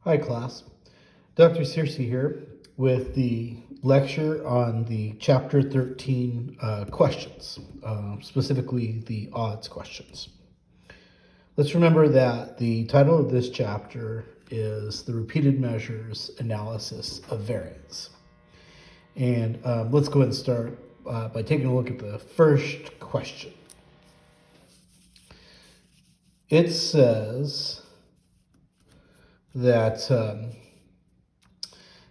Hi class, Dr. Searcy here with the lecture on the chapter 13 questions, specifically the odds questions. Let's remember that the title of this chapter is the repeated measures analysis of variance. And let's go ahead and start by taking a look at the first question. It says that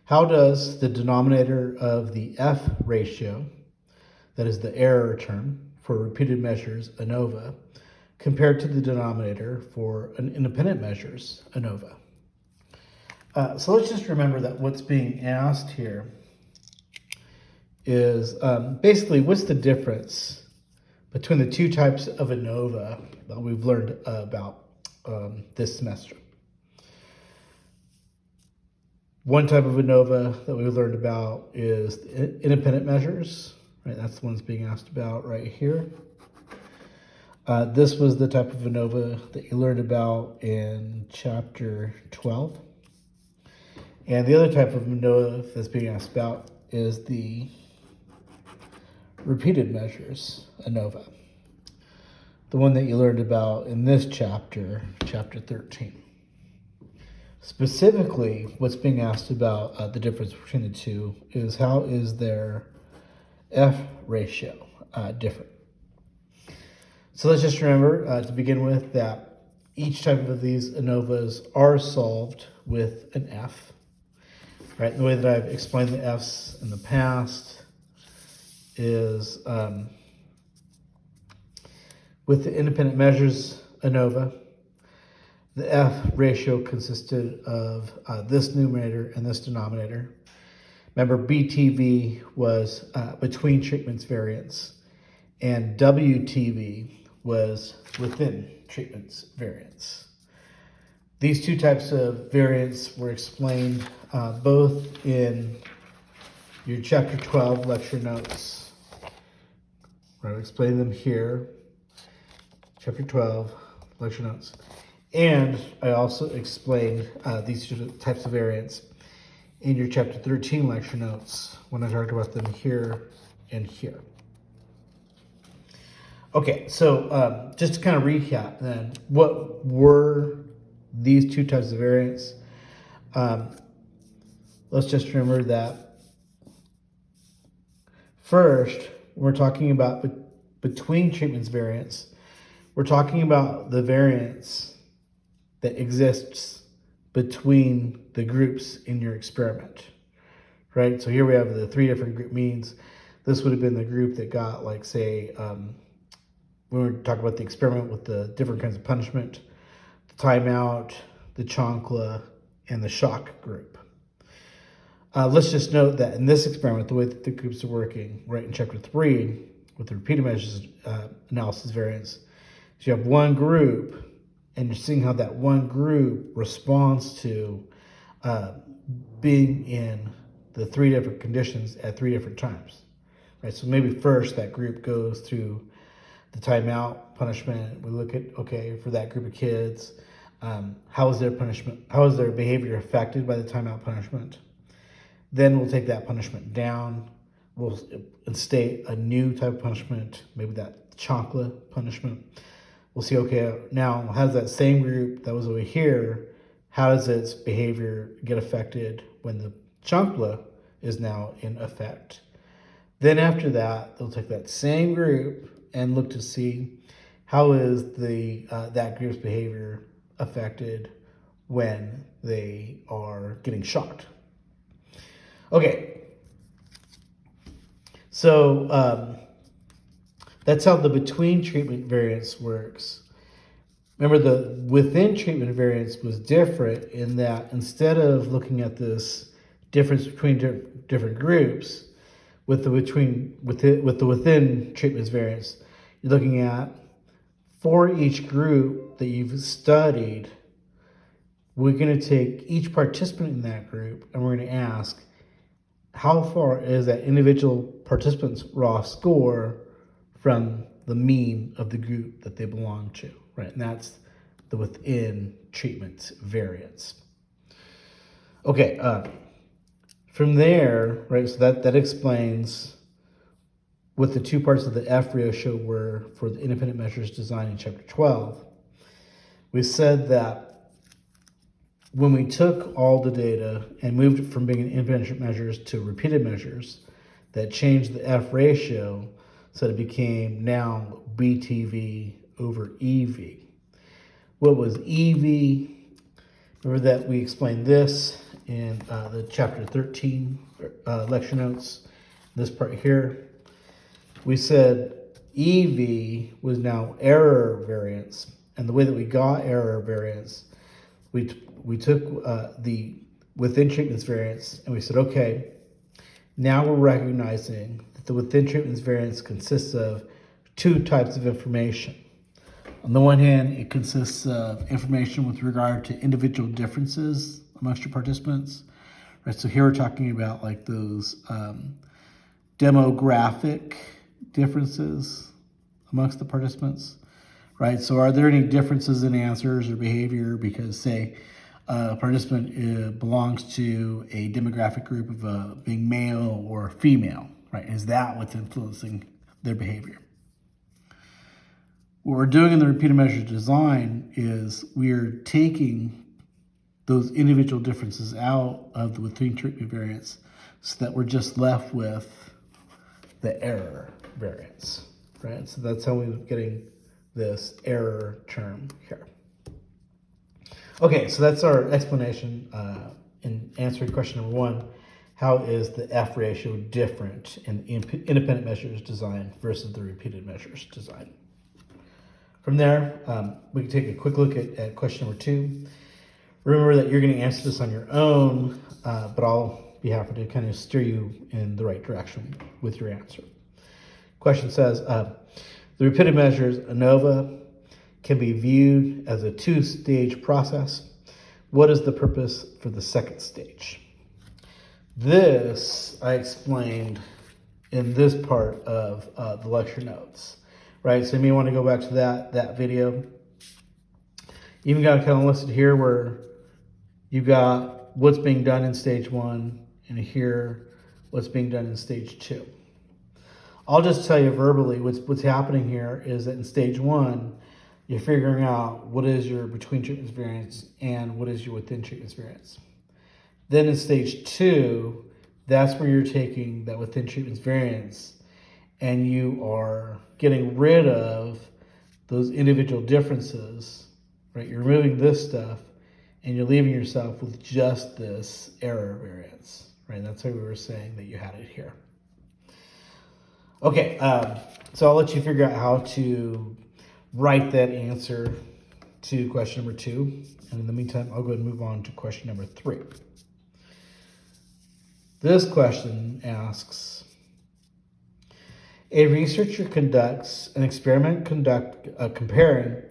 how does the denominator of the F ratio, that is the error term for repeated measures ANOVA, compare to the denominator for an independent measures ANOVA? So let's just remember that what's being asked here is basically what's the difference between the two types of ANOVA that we've learned about this semester. One type of ANOVA that we learned about is independent measures, right? That's the one that's being asked about right here. This was the type of ANOVA that you learned about in chapter 12. And the other type of ANOVA that's being asked about is the repeated measures ANOVA, the one that you learned about in this chapter, chapter 13. Specifically, what's being asked about the difference between the two is how is their F ratio different. So let's just remember to begin with that each type of these ANOVAs are solved with an F. Right? The way that I've explained the Fs in the past is with the independent measures ANOVA, the F ratio consisted of this numerator and this denominator. Remember, BTV was between treatments variance, and WTV was within treatments variance. These two types of variance were explained both in your chapter 12 lecture notes. I'll explain them here, chapter 12 lecture notes. And I also explained these two types of variance in your chapter 13 lecture notes when I talked about them here and here. Okay, so just to kind of recap then, what were these two types of variance? Let's just remember that first, we're talking about between treatments variance. We're talking about the variance that exists between the groups in your experiment, right? So here we have the three different group means. This would have been the group that got, like, say, when we were talking about the experiment with the different kinds of punishment, the timeout, the chancla, and the shock group. Let's just note that in this experiment, the way that the groups are working, right, in chapter 3, with the repeated measures analysis variance, is you have one group, and you're seeing how that one group responds to being in the three different conditions at three different times, right? So maybe first that group goes through the timeout punishment. We look at, okay, for that group of kids, how is their punishment, how is their behavior affected by the timeout punishment? Then we'll take that punishment down. We'll instate a new type of punishment, maybe that chancla punishment. We'll see, okay, now how does that same group that was over here, how does its behavior get affected when the chancla is now in effect? Then after that, they'll take that same group and look to see how is that group's behavior affected when they are getting shocked. Okay, so that's how the between treatment variance works. Remember, the within treatment variance was different in that instead of looking at this difference between different groups, with the within treatments variance, you're looking at for each group that you've studied, we're going to take each participant in that group and we're going to ask, how far is that individual participant's raw score from the mean of the group that they belong to, right? And that's the within treatment variance. Okay, from there, right, so that explains what the two parts of the F ratio were for the independent measures design in chapter 12. We said that when we took all the data and moved it from being independent measures to repeated measures, that changed the F ratio so that it became now BTV over EV. What was EV? Remember that we explained this in the chapter 13 lecture notes, this part here. We said EV was now error variance, and the way that we got error variance, we took the within treatments variance, and we said, okay, now we're recognizing that the within treatments variance consists of two types of information. On the one hand, it consists of information with regard to individual differences amongst your participants. Right, so here we're talking about like those demographic differences amongst the participants, right? So are there any differences in answers or behavior because, say, a participant belongs to a demographic group of being male or female, right? Is that what's influencing their behavior? What we're doing in the repeated measures design is we're taking those individual differences out of the within treatment variance so that we're just left with the error variance, right? So that's how we're getting this error term here. Okay, so that's our explanation in answering question number 1. How is the F ratio different in independent measures design versus the repeated measures design? From there, we can take a quick look at question number 2. Remember that you're going to answer this on your own, but I'll be happy to kind of steer you in the right direction with your answer. Question says, the repeated measures ANOVA can be viewed as a 2-stage process. What is the purpose for the second stage? This I explained in this part of the lecture notes, right? So you may want to go back to that video. You even got kind of listed here where you've got what's being done in stage 1 and here what's being done in stage 2. I'll just tell you verbally what's happening here is that in stage 1, you're figuring out what is your between treatments variance and what is your within treatments variance. Then in stage 2, that's where you're taking that within treatments variance and you are getting rid of those individual differences, right? You're removing this stuff and you're leaving yourself with just this error variance, right? That's why we were saying that you had it here. Okay, so I'll let you figure out how to write that answer to question number 2. And in the meantime, I'll go ahead and move on to question number 3. This question asks, a researcher conducts an experiment comparing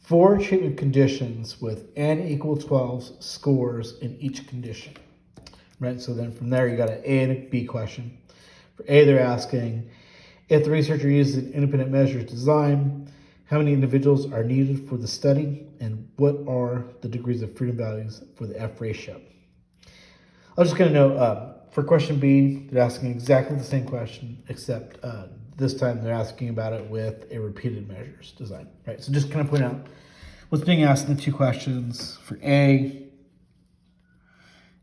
4 treatment conditions with n equal 12 scores in each condition. Right, so then from there you got an A and a B question. For A, they're asking, if the researcher uses an independent measures design, how many individuals are needed for the study, and what are the degrees of freedom values for the F ratio? I'm just going to note, for question B, they're asking exactly the same question, except this time they're asking about it with a repeated measures design. Right, so just kind of point out what's being asked in the 2 questions. For A,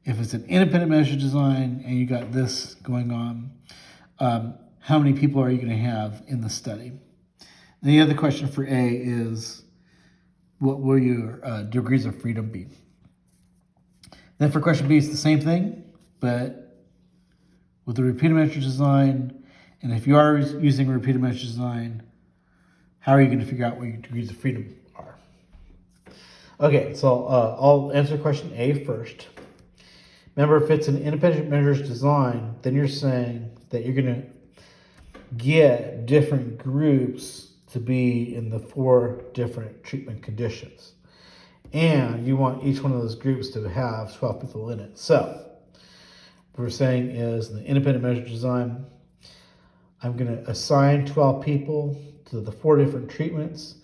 if it's an independent measure design and you got this going on, how many people are you going to have in the study? And the other question for A is, what will your degrees of freedom be? Then for question B, it's the same thing, but with the repeated measure design, and if you are using a repeated measure design, how are you going to figure out what your degrees of freedom are? Okay, so I'll answer question A first. Remember, if it's an independent measures design, then you're saying that you're going to get different groups to be in the 4 different treatment conditions. And you want each one of those groups to have 12 people in it. So what we're saying is in the independent measure design, I'm going to assign 12 people to the 4 different treatments.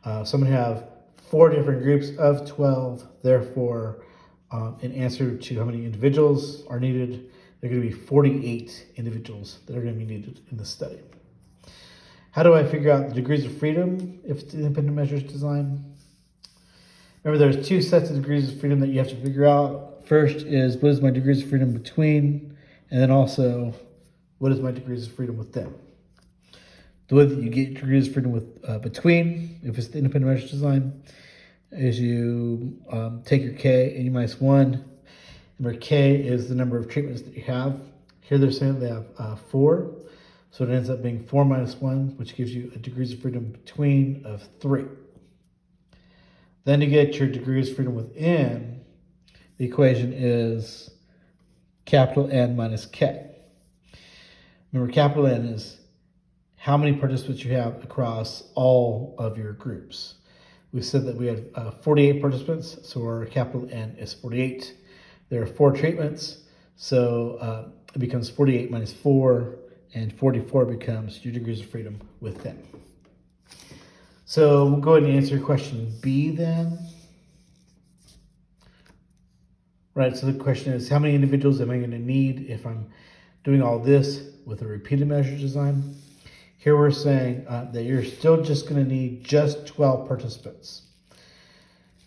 So I'm going to have 4 different groups of 12. Therefore, in answer to how many individuals are needed, there are going to be 48 individuals that are going to be needed in the study. How do I figure out the degrees of freedom if it's independent measures design? Remember, there's two sets of degrees of freedom that you have to figure out. First is, what is my degrees of freedom between? And then also, what is my degrees of freedom within? The way that you get degrees of freedom with between, if it's the independent measures design, is you take your K and you minus 1. Remember, K is the number of treatments that you have. Here they're saying they have 4. So it ends up being 4 minus 1, which gives you a degrees of freedom between of 3. Then to get your degrees of freedom within, the equation is capital N minus K. Remember, capital N is how many participants you have across all of your groups. We said that we had 48 participants, so our capital N is 48. There are 4 treatments, so it becomes 48 minus 4, and 44 becomes your degrees of freedom within. So we'll go ahead and answer question B then. Right, so the question is, how many individuals am I going to need if I'm doing all this with a repeated measure design? Here we're saying that you're still just going to need just 12 participants.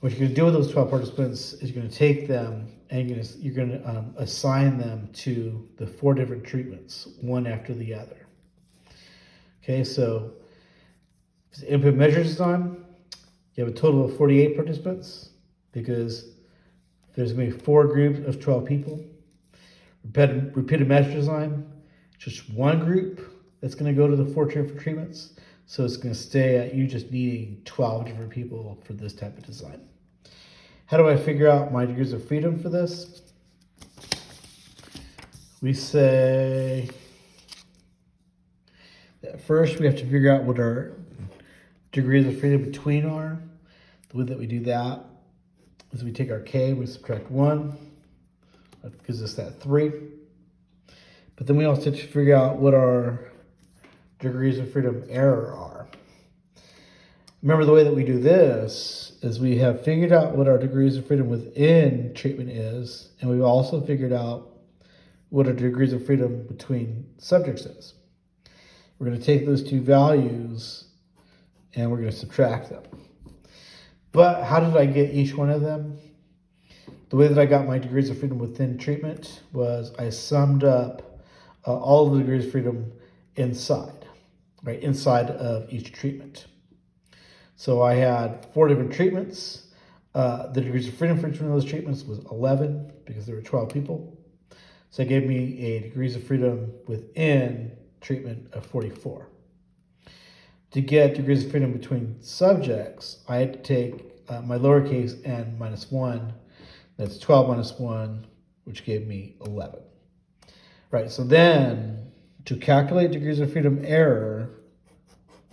What you're going to do with those 12 participants is you're going to take them and you're going to assign them to the 4 different treatments, one after the other. Okay, so input measures design, you have a total of 48 participants because there's going to be 4 groups of 12 people. Repeated measure design, just one group that's going to go to the 4 different treatments. So it's going to stay at you just needing 12 different people for this type of design. How do I figure out my degrees of freedom for this? We say that first we have to figure out what our degrees of freedom between are. The way that we do that is we take our K, we subtract 1. That gives us that 3. But then we also have to figure out what our degrees of freedom error are. Remember, the way that we do this is we have figured out what our degrees of freedom within treatment is, and we've also figured out what our degrees of freedom between subjects is. We're going to take those 2 values and we're going to subtract them. But how did I get each one of them? The way that I got my degrees of freedom within treatment was I summed up all of the degrees of freedom inside of each treatment. So I had 4 different treatments. The degrees of freedom for each one of those treatments was 11 because there were 12 people. So it gave me a degrees of freedom within treatment of 44. To get degrees of freedom between subjects, I had to take my lowercase n minus 1. That's 12 minus 1, which gave me 11. Right, so then to calculate degrees of freedom error,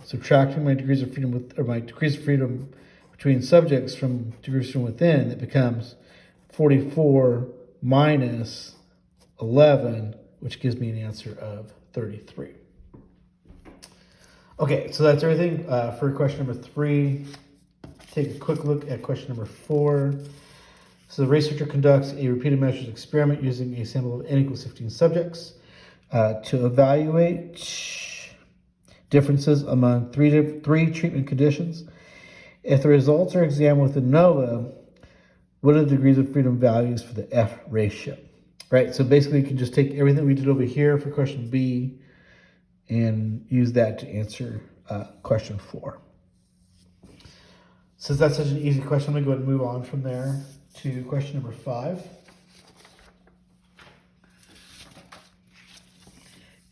subtracting my degrees of freedom my degrees of freedom between subjects from degrees of freedom within, it becomes 44 minus 11, which gives me an answer of 33. Okay, so that's everything for question number 3. Take a quick look at question number 4. So the researcher conducts a repeated measures experiment using a sample of n equals 15 subjects to evaluate differences among three treatment conditions. If the results are examined with ANOVA, what are the degrees of freedom values for the F ratio? Right, so basically you can just take everything we did over here for question B and use that to answer question 4. Since that's such an easy question, I'm going to go ahead and move on from there to question number 5.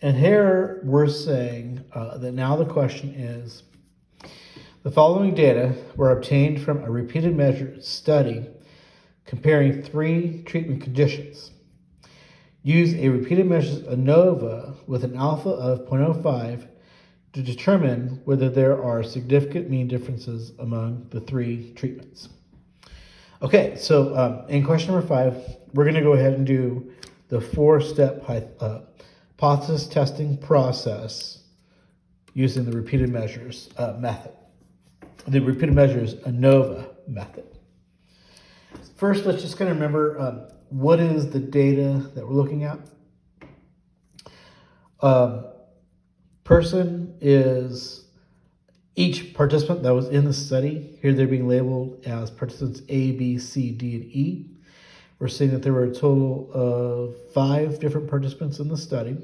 And here we're saying that now the question is, the following data were obtained from a repeated measure study comparing 3 treatment conditions. Use a repeated measures ANOVA with an alpha of 0.05 to determine whether there are significant mean differences among the 3 treatments. Okay, so in question number 5, we're going to go ahead and do the 4-step hypothesis testing process using the repeated measures method, the repeated measures ANOVA method. First, let's just kind of remember what is the data that we're looking at. Person is each participant that was in the study. Here they're being labeled as participants A, B, C, D, and E. We're seeing that there were a total of 5 different participants in the study.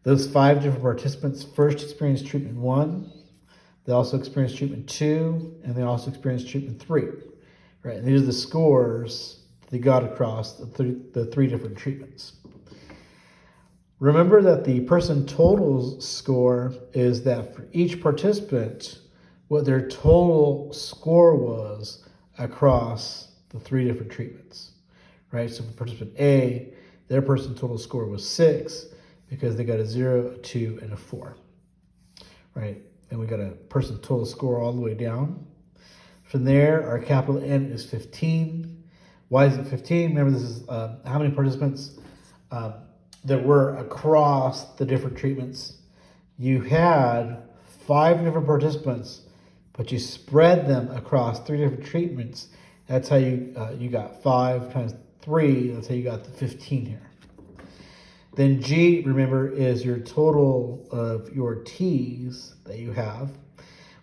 Those 5 different participants first experienced treatment 1, they also experienced treatment 2, and they also experienced treatment 3. Right, and these are the scores they got across the 3 different treatments. Remember that the person total score is that for each participant, what their total score was across the 3 different treatments. Right, so for participant A, their person total score was 6 because they got a 0, a 2, and a 4. Right, and we got a person total score all the way down. From there, our capital N is 15. Why is it 15? Remember, this is how many participants there were across the different treatments. You had 5 different participants, but you spread them across 3 different treatments. That's how you got 5 times 3. That's how you got the 15 here. Then G, remember, is your total of your T's that you have.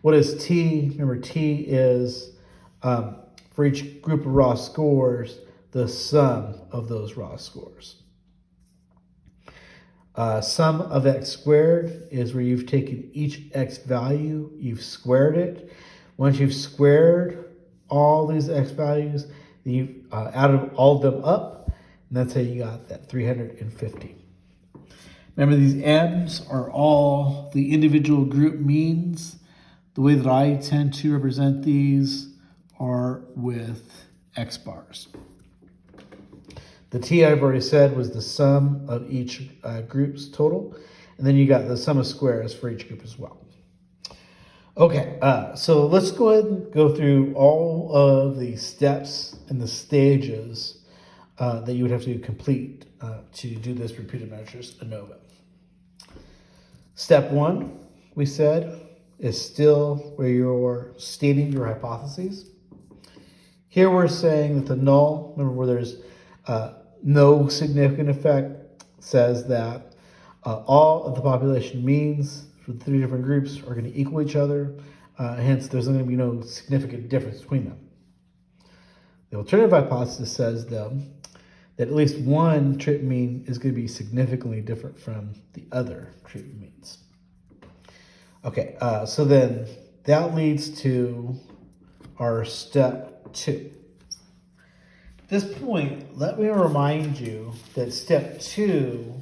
What is T? Remember, T is, for each group of raw scores, the sum of those raw scores. Sum of x squared is where you've taken each x value, you've squared it. Once you've squared all these x values, you've added all of them up, and that's how you got that 350. Remember, these m's are all the individual group means. The way that I tend to represent these are with x bars. The T I've already said was the sum of each group's total. And then you got the sum of squares for each group as well. Okay, so let's go ahead and go through all of the steps and the stages that you would have to complete to do this repeated measures ANOVA. Step 1, we said, is still where you're stating your hypotheses. Here we're saying that the null, remember where there's no significant effect, says that all of the population means for the 3 different groups are going to equal each other. Hence, there's going to be no significant difference between them. The alternative hypothesis says, though, that at least one treatment mean is going to be significantly different from the other treatment means. Okay, so then that leads to our step 2. At this point, let me remind you that step 2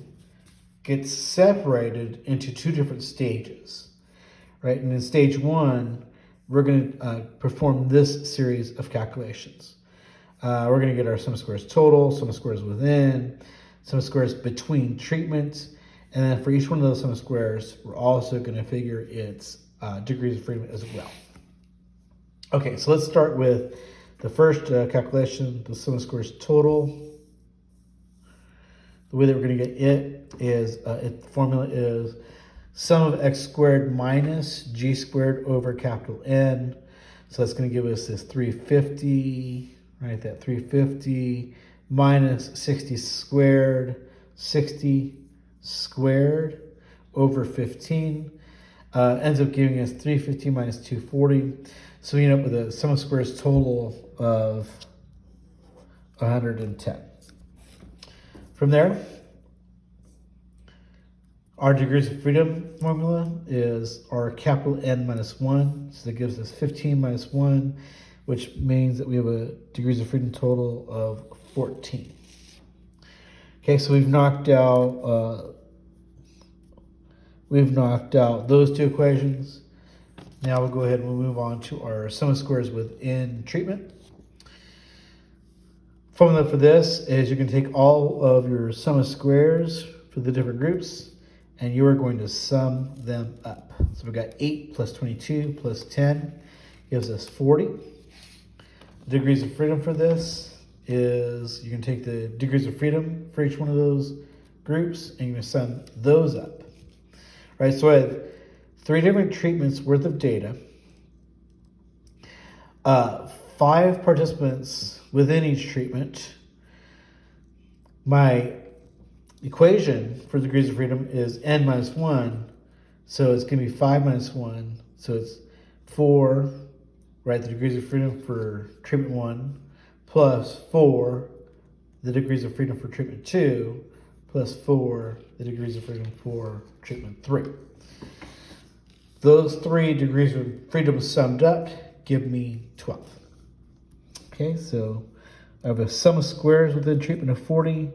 gets separated into 2 different stages, right? And in stage 1, we're going to perform this series of calculations. We're going to get our sum of squares total, sum of squares within, sum of squares between treatments, and then for each one of those sum of squares, we're also going to figure its degrees of freedom as well. Okay, so let's start with the first calculation, the sum of squares total. The way that we're going to get it is, the formula is sum of x squared minus g squared over capital N. So that's going to give us this 350. Right, that 350 minus 60 squared over 15 ends up giving us 350 minus 240. So we end up with a sum of squares total of 110. From there, our degrees of freedom formula is our capital N minus 1. So that gives us 15 minus 1. Which means that we have a degrees of freedom total of 14. Okay, so we've knocked out those 2 equations. Now we'll go ahead and we'll move on to our sum of squares within treatment. Formula for this is you can take all of your sum of squares for the different groups and you are going to sum them up. So we've got 8 plus 22 plus 10 gives us 40. Degrees of freedom for this is you can take the degrees of freedom for each one of those groups and you're going to sum those up. Right, so I have 3 different treatments worth of data. 5 participants within each treatment, my equation for degrees of freedom is n minus 1. So it's going to be 5 minus 1. So it's 4, right, the degrees of freedom for treatment 1, plus 4, the degrees of freedom for treatment 2, plus 4, the degrees of freedom for treatment 3. Those 3 degrees of freedom summed up give me 12. Okay, so I have a sum of squares within treatment of 40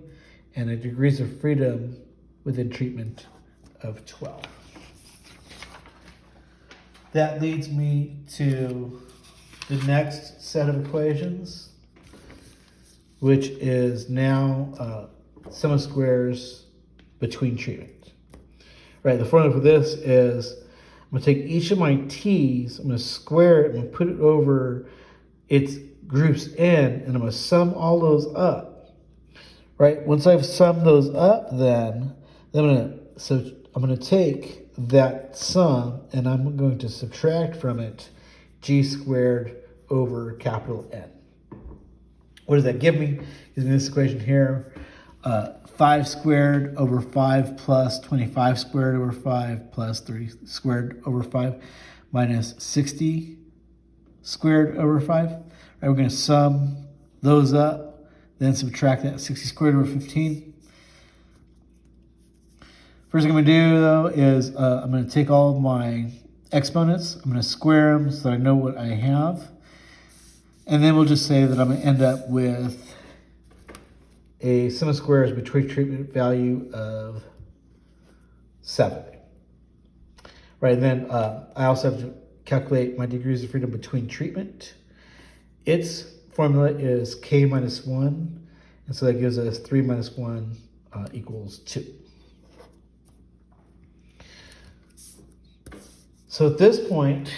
and a degrees of freedom within treatment of 12. That leads me to the next set of equations, which is now sum of squares between treatment. Right, the formula for this is I'm going to take each of my t's, I'm going to square it, I'm going to put it over its groups n, and I'm going to sum all those up. Right, once I've summed those up, then I'm going to take that sum and I'm going to subtract from it g squared over capital N. What does that give me? Gives me this equation here. 5 squared over 5 plus 25 squared over 5 plus 30 squared over 5 minus 60 squared over 5. Right, we're going to sum those up, then subtract that 60 squared over 15. First thing I'm going to do, though, is I'm going to take all of my exponents. I'm going to square them so that I know what I have. And then we'll just say that I'm going to end up with a sum of squares between treatment value of 70. Right, and then I also have to calculate my degrees of freedom between treatment. Its formula is k minus 1, and so that gives us 3 minus 1 equals 2. So at this point,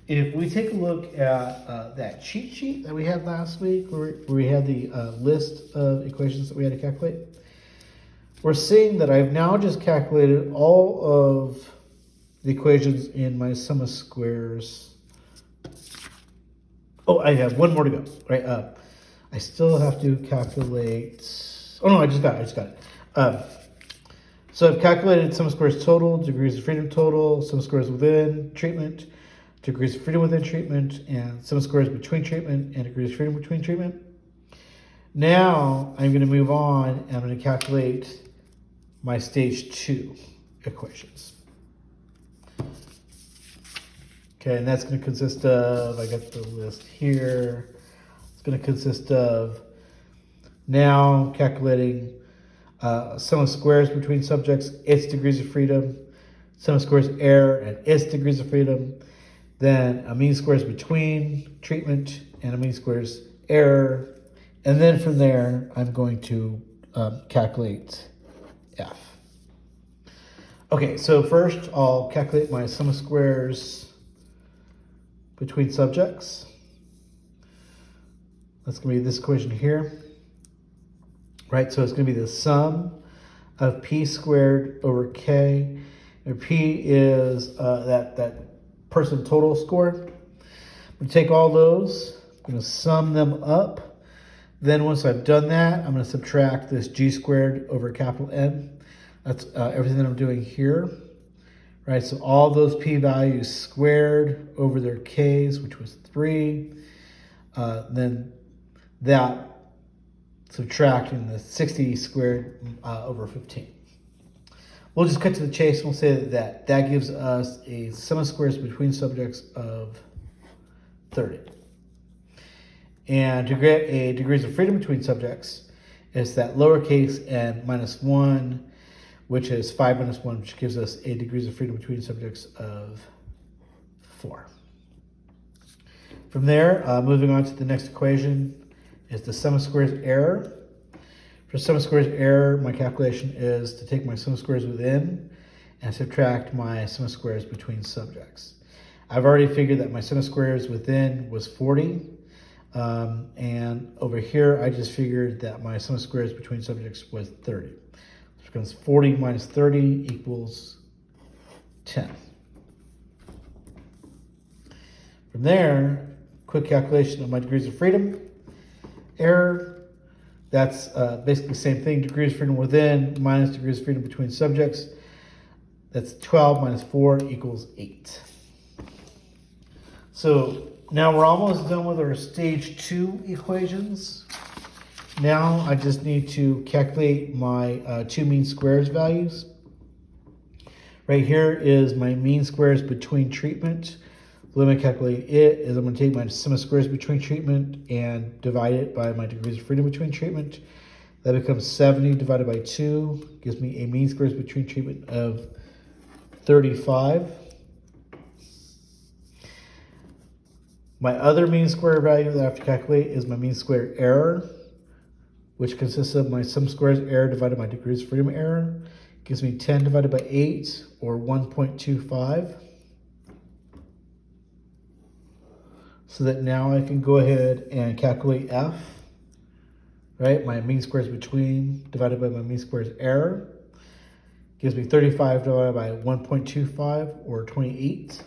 if we take a look at that cheat sheet that we had last week, where we had the list of equations that we had to calculate, we're seeing that I've now just calculated all of the equations in my sum of squares. Oh, I have one more to go, right? I still have to calculate, oh no, I just got it. So I've calculated sum of squares total, degrees of freedom total, sum of squares within treatment, degrees of freedom within treatment, and sum of squares between treatment and degrees of freedom between treatment. Now I'm going to move on and I'm going to calculate my stage 2 equations. Okay, and that's going to consist of, I got the list here, it's going to consist of now calculating sum of squares between subjects, its degrees of freedom, sum of squares error and its degrees of freedom, then a mean squares between treatment and a mean squares error, and then from there I'm going to calculate F. Okay, so first I'll calculate my sum of squares between subjects. That's going to be this equation here. Right, so it's going to be the sum of p squared over k. And p is that person total score. I'm going to take all those, I'm going to sum them up. Then once I've done that, I'm going to subtract this g squared over capital N. That's everything that I'm doing here. Right, so all those p values squared over their k's, which was 3. Then that subtracting the 60 squared over 15. We'll just cut to the chase and we'll say that gives us a sum of squares between subjects of 30. And to get a degrees of freedom between subjects, it's that lowercase n minus 1, which is 5 minus 1, which gives us a degrees of freedom between subjects of 4. From there, moving on to the next equation, is the sum of squares error. For sum of squares error, my calculation is to take my sum of squares within and subtract my sum of squares between subjects. I've already figured that my sum of squares within was 40. And over here, I just figured that my sum of squares between subjects was 30. Which becomes 40 minus 30 equals 10. From there, quick calculation of my degrees of freedom. error. That's basically the same thing. Degrees of freedom within minus degrees of freedom between subjects. That's 12 minus 4 equals 8. So now we're almost done with our stage 2 equations. Now I just need to calculate my two mean squares values. Right here is my mean squares between treatment. The way I'm going to calculate it is I'm going to take my sum of squares between treatment and divide it by my degrees of freedom between treatment. That becomes 70 divided by 2, gives me a mean squares between treatment of 35. My other mean square value that I have to calculate is my mean square error, which consists of my sum squares error divided by degrees of freedom error. Gives me 10 divided by 8, or 1.25. So that now I can go ahead and calculate F, right? My mean squares between divided by my mean squares error. Gives me 35 divided by 1.25, or 28.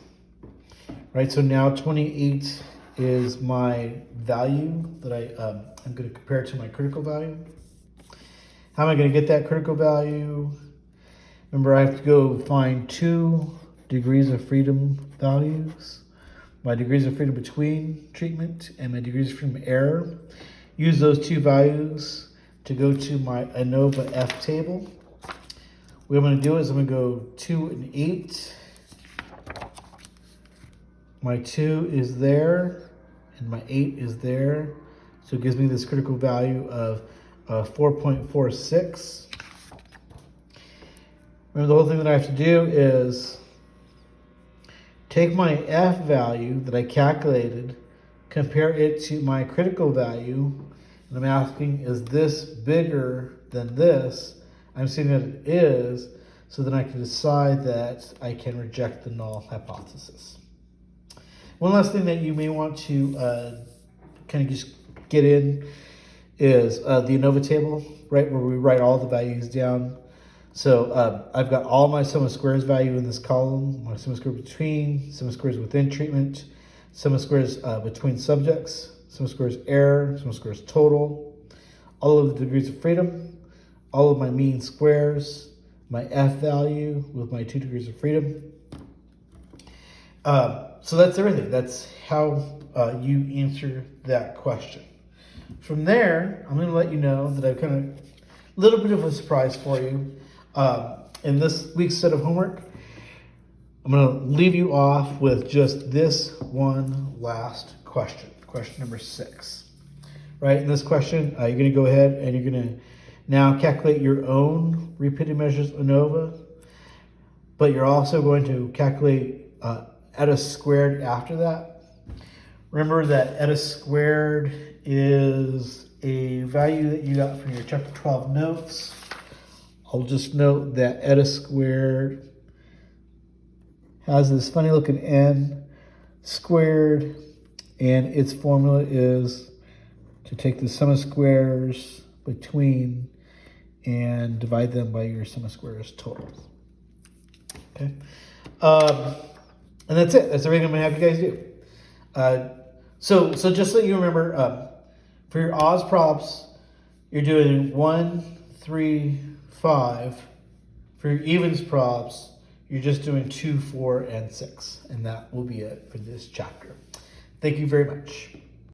Right, so now 28 is my value that I'm going to compare to my critical value. How am I going to get that critical value? Remember, I have to go find two degrees of freedom values. My degrees of freedom between treatment and my degrees of freedom error. Use those two values to go to my ANOVA F table. What I'm going to do is I'm going to go 2 and 8. My 2 is there, and my 8 is there. So it gives me this critical value of 4.46. Remember, the whole thing that I have to do is take my F value that I calculated, compare it to my critical value, and I'm asking, is this bigger than this? I'm seeing that it is, so then I can decide that I can reject the null hypothesis. One last thing that you may want to kind of just get in is the ANOVA table, right, where we write all the values down. So I've got all my sum of squares value in this column, my sum of squares between, sum of squares within treatment, sum of squares between subjects, sum of squares error, sum of squares total, all of the degrees of freedom, all of my mean squares, my F value with my 2 degrees of freedom. So that's everything. That's how you answer that question. From there, I'm going to let you know that I've kind of a little bit of a surprise for you. In this week's set of homework, I'm going to leave you off with just this one last question. Question number 6. Right? In this question, you're going to go ahead and you're going to now calculate your own repeated measures ANOVA, but you're also going to calculate eta squared after that. Remember that eta squared is a value that you got from your chapter 12 notes. I'll just note that eta squared has this funny looking n squared, and its formula is to take the sum of squares between and divide them by your sum of squares total. Okay. And that's it. That's everything I'm going to have you guys do. So just so you remember, for your Oz props, you're doing 1, 3, 5. For your evens props, you're just doing 2, 4, and 6. And that will be it for this chapter. Thank you very much.